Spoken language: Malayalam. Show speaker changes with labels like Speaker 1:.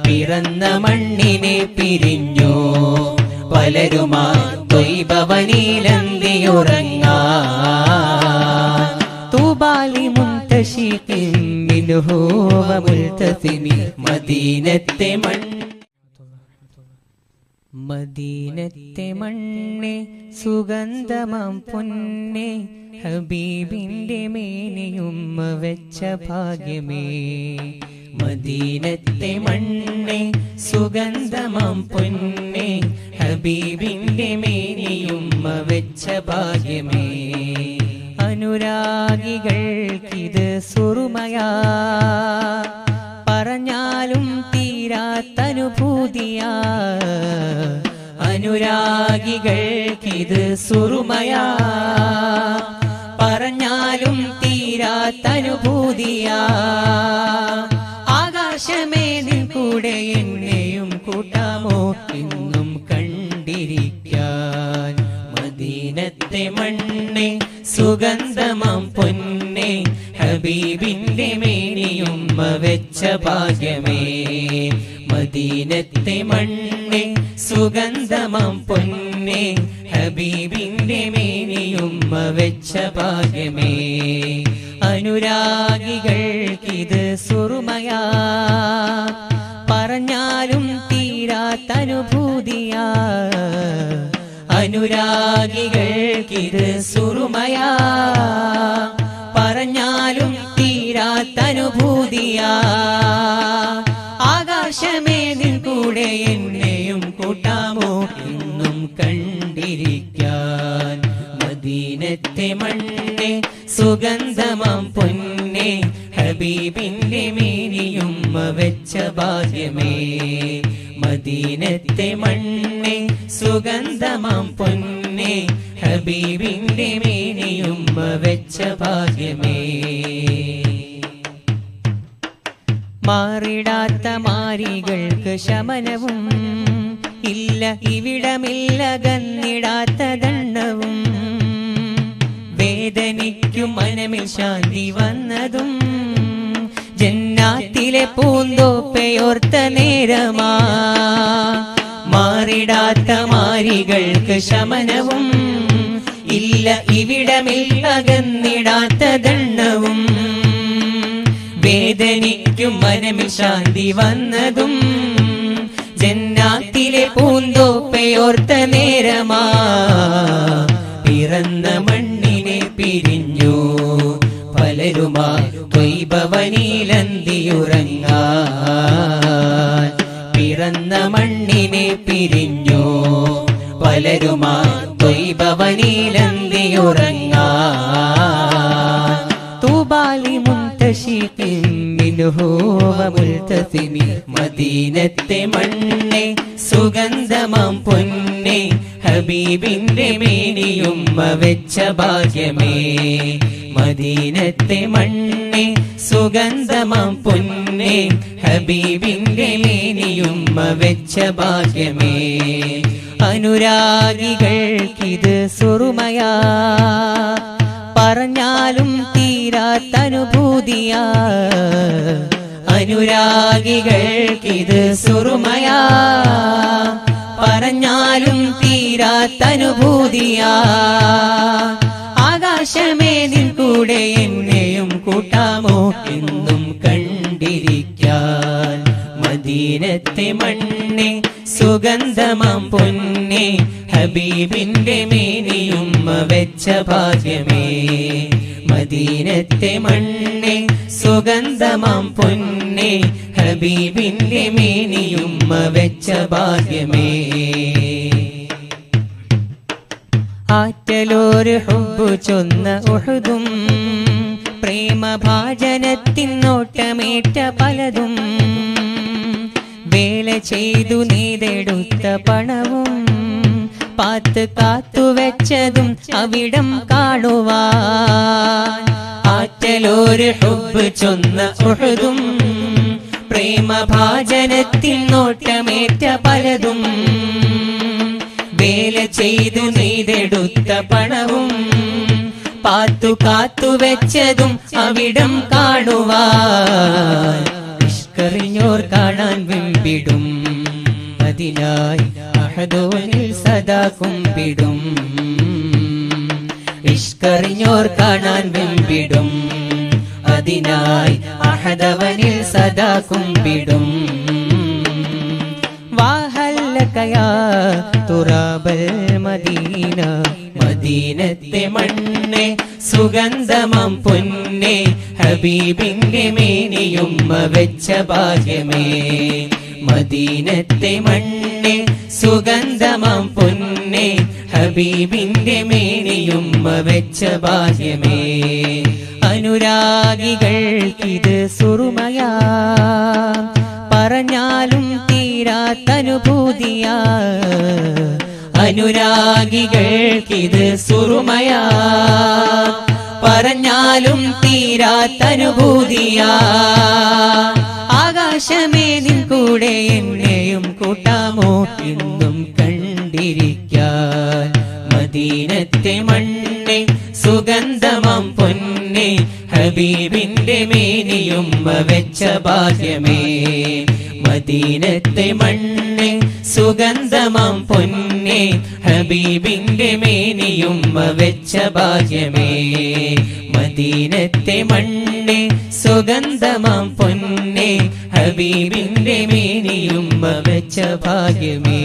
Speaker 1: പിറന്ന മണ്ണിനെ പിരിഞ്ഞു പലരുമാ ത്വയ്ബവനിലന്തിയുറങ്ങാൻ തൂബാലി മുൻതശിഖിൻ മിൻഹു വമുൽതസിമി മദീനത്തെ മണ്ണെ സുഗന്ധമാം പൊന്നെ ഹബീബിന്റെ മേനിയുമ്മ വെച്ച ഭാഗ്യമേ മദീനത്തെ മണ്ണെ സുഗന്ധമാം പൊന്നെ ഹബീബിന്റെ മേനിയുമ്മ വെച്ച ഭാഗ്യമേ അനുരാഗികൾക്കിത് സുറുമയാ പറഞ്ഞാലും തീരാത്തനുഭൂതിയാ അനുരാഗികൾക്കിത് സുറുമയാ പറഞ്ഞാലും തീരാത്തനുഭൂതിയാ ആകാശമേ നിൻ കൂടെ എന്നെയും കൂട്ടാമോ ഇന്നും കണ്ടിരിക്കാൻ മദീനത്തെ മണ്ണെ സുഗന്ധമാം പൊന്നെ ഹബീബിന്റെ മേനിയുമ്മ വെച്ച ഭാഗ്യമേ മദീനത്തെ മണ്ണെ സുഗന്ധമാം പൊന്നെ ഹബീബിന്റെ മേനിയുമ്മ വെച്ച ഭാഗ്യമേ അനുരാഗികൾക്കിത് സുറുമയാ പറഞ്ഞാലും തീരാത്തനുഭൂതിയാ അനുരാഗികൾക്കിത് സുറുമയാ പറഞ്ഞാലും തീരാത്തനുഭൂതിയാ ആകാശമേ നിൻ കൂടെ എന്നെയും കൂട്ടാമോ ഇന്നും കണ്ടിരിക്കാൻ മദീനത്തെ മണ്ണെ സുഗന്ധമാം പൊന്നെ ഹബീബിന്റെ മേനിയുമ്മ വെച്ച ഭാഗ്യമേ മദീനത്തെ മണ്ണെ സുഗന്ധമാം പൊന്നെ ഹബീബിന്റെ മേനിയുമ്മ വെച്ച ഭാഗ്യമേ മാറിടാത്ത മാരികൾക്ക് ശമനവും ഇല്ല ഇവിടമില്ല ഗന്നിടാത്ത ദണ്ഡവും വേദനിക്കും മനമിൽ ശാന്തി വന്നതും ജന്നാത്തിലെ പൂന്തോപ്പയോർത്ത നേരമാ മാറിടാത്ത മാരികൾക്ക് ശമനവും ഇല്ല ഇവിടമില്ല ഗന്നിടാത്ത ദണ്ഡവും വേദനിക്കും മനമിൽ ശാന്തി വന്നതും ജന്നാത്തിലെ പൂന്തോപ്പയോർത്ത നേരമാ പിറന്ന മണ്ണിനെ പിരിഞ്ഞു പലരുമാ ത്വയ്ബവനിലന്തിയുറങ്ങാൻ പിറന്ന മണ്ണിനെ പിരിഞ്ഞു പലരുമാ ത്വയ്ബവനിലന്തിയുറങ്ങാൻ തൂബാലി മുൻതശിഖിൻ മിൻഹു വമുൽതസിമി മദീനത്തെ മണ്ണെ സുഗന്ധമാം പൊന്നെ ഹബീബിന്റെ മേനിയുമ്മ വെച്ച ഭാഗ്യമേ മദീനത്തെ മണ്ണെ സുഗന്ധമാം പൊന്നെ ഹബീബിന്റെ മേനിയുമ്മ വെച്ച ഭാഗ്യമേ അനുരാഗികൾക്കിത് സുറുമയാ പറഞ്ഞാലും തീരാത്തനുഭൂതിയാ അനുരാഗികൾക്കിത് സുറുമയാ പറഞ്ഞാലും തീരാത്തനുഭൂതിയാ ആകാശമേ നിൻ കൂടെ എന്നെയും കൂട്ടാമോ എന്നും കണ്ടിരിക്കാൻ മദീനത്തെ മണ്ണെ സുഗന്ധമാം പൊന്നെ ഹബീബിന്റെ മേനിയുമ്മ വെച്ച ഭാഗ്യമേ മദീനത്തെ മണ്ണെ സുഗന്ധമാം പൊന്നെ ഹബീബിന്റെ മേനിയുമ്മ വെച്ച ഭാഗ്യമേ ആറ്റലോര് ഹുബ്ബു ചൊന്ന ഉഹുദും പ്രേമഭാജനത്തിനോട്ടമേറ്റ പലതും വേല ചെയ്തു നെയ്തെടുത്ത പണവും പാത്ത് കാത്തുവെച്ചതും അവിടം കാണുവാൻ ആറ്റലോര് ഹുബ്ബ് ചൊന്ന ഉഹുദും പ്രേമഭാജനത്തിനോട്ടമേറ്റ പലതും വേല ചെയ്തു നെയ്തെടുത്ത പണവും പാത്തു കാത്തുവെച്ചതും അവിടം കാണുവാൻ ഇഷ്കറിഞ്ഞോർ കാണാൻ വെമ്പിടും അതിനായി അഹദോനിൽ സദാ കുമ്പിടും ഇഷ്കറിഞ്ഞോർ കാണാൻ വെമ്പിടും അതിനായി അഹദവനിൽ സദാ കുമ്പിടും വാഹല്ലകയാ തുറാബൽ മദീന മദീനത്തെ മണ്ണെ സുഗന്ധമം പൊന്നെ ഹബീബിന്റെ മേനിയുമ്മ വെച്ച ഭാഗ്യമേ മദീനത്തെ മണ്ണെ സുഗന്ധമം പൊന്നെ ഹബീബിന്റെ മേനിയുമ്മ വെച്ച ഭാഗ്യമേ അനുരാഗികൾക്കിത് സുറുമയാ പറഞ്ഞാലും തീരാത്തനുഭൂതിയാ അനുരാഗികൾക്കിത് സുറുമയാ പറഞ്ഞാലും തീരാത്തനുഭൂതിയാ ആകാശമേ നിൻ കൂടെ എന്നെയും കൂട്ടാമോ എന്നും കണ്ടിരിക്കാൻ മദീനത്തെ മണ്ണെ സുഗന്ധമം പൊന്നെ ഹബീബിന്റെ മേനിയുമ്മ വെച്ച ഭാഗ്യമേ മദീനത്തെ മണ്ണെ സുഗന്ധമം പൊന്നെ ഹബീബിന്റെ മേനിയുമ്മ വെച്ച ഭാഗ്യമേ മദീനത്തെ മണ്ണെ സുഗന്ധമം പൊന്നെ ഹബീബിന്റെ മേനിയുമ്മ വെച്ച ഭാഗ്യമേ